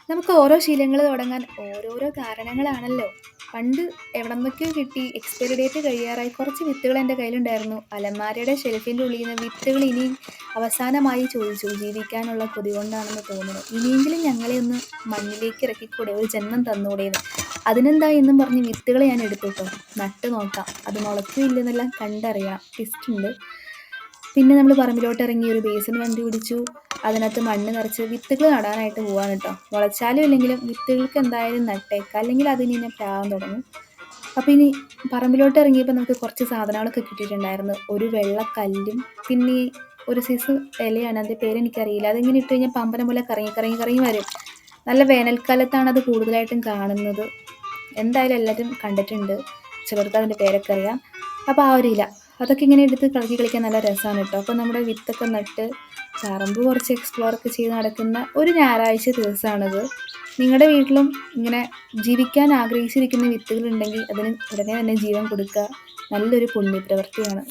നമുക്ക് ഓരോ ശീലങ്ങൾ തുടങ്ങാൻ ഓരോരോ കാരണങ്ങളാണല്ലോ. പണ്ട് എവിടെന്നൊക്കെയോ കിട്ടി എക്സ്പയറി ഡേറ്റ് കഴിയാറായി കുറച്ച് വിത്തുകൾ എൻ്റെ കയ്യിലുണ്ടായിരുന്നു. അലമാരയുടെ ഷെൽഫിൻ്റെ ഉള്ളിൽ നിന്ന് വിത്തുകൾ ഇനി അവസാനമായി ചോദിച്ചു. ജീവിക്കാനുള്ള കൊതി കൊണ്ടാണെന്ന് തോന്നുന്നു. ഇനിയെങ്കിലും ഞങ്ങളെ ഒന്ന് മണ്ണിലേക്ക് ഇറക്കിക്കൂടെ, ഒരു ജന്മം തന്നൂടെയെന്ന്. അതിനെന്താ എന്നും പറഞ്ഞ് വിത്തുകൾ ഞാൻ എടുത്തു കേട്ടോ. നട്ട് നോക്കാം, അത് മുളയ്ക്കോ ഇല്ലെന്നെല്ലാം കണ്ടറിയാം. ടിസ്റ്റുണ്ട്. പിന്നെ നമ്മൾ പറമ്പിലോട്ട് ഇറങ്ങി ഒരു ബേസിൻ കണ്ടുപിടിച്ചു. അതിനകത്ത് മണ്ണ് നിറച്ച് വിത്തുകൾ നടാനായിട്ട് പോവാണ് കേട്ടോ. മുളച്ചാലും ഇല്ലെങ്കിലും വിത്തുകൾക്ക് എന്തായാലും നട്ടേക്കാം, അല്ലെങ്കിൽ അതിന് ഇങ്ങനെ പ്രാവാൻ തുടങ്ങും. അപ്പോൾ ഇനി പറമ്പിലോട്ട് ഇറങ്ങിയപ്പോൾ നമുക്ക് കുറച്ച് സാധനങ്ങളൊക്കെ കിട്ടിയിട്ടുണ്ടായിരുന്നു. ഒരു വെള്ളക്കല്ലും പിന്നെ ഒരു സൈസ് ഇലയാണ്, അതിൻ്റെ പേരെനിക്കറിയില്ല. അതിങ്ങനെ ഇട്ട് കഴിഞ്ഞാൽ പമ്പരം പോലെ കറങ്ങി കറങ്ങി കറങ്ങി വരും. നല്ല വേനൽക്കാലത്താണ് അത് കൂടുതലായിട്ടും കാണുന്നത്. എന്തായാലും എല്ലാവരും കണ്ടിട്ടുണ്ട്, ചിലർക്ക് അതിൻ്റെ പേരൊക്കെ അറിയാം. അപ്പോൾ ആ ഒരു ഇല അതൊക്കെ ഇങ്ങനെ എടുത്ത് കളക്കി കളിക്കാൻ നല്ല രസമാണ് കേട്ടോ. അപ്പോൾ നമ്മുടെ വിത്തൊക്കെ നട്ട് പറമ്പ് കുറച്ച് എക്സ്പ്ലോറൊക്കെ ചെയ്ത് നടക്കുന്ന ഒരു ഞായറാഴ്ച ദിവസമാണിത്. നിങ്ങളുടെ വീട്ടിലും ഇങ്ങനെ ജീവിക്കാൻ ആഗ്രഹിച്ചിരിക്കുന്ന വിത്തുകളുണ്ടെങ്കിൽ അതിന് ഉടനെ തന്നെ ജീവൻ കൊടുക്കുക. നല്ലൊരു പുണ്യപ്രവൃത്തിയാണ്.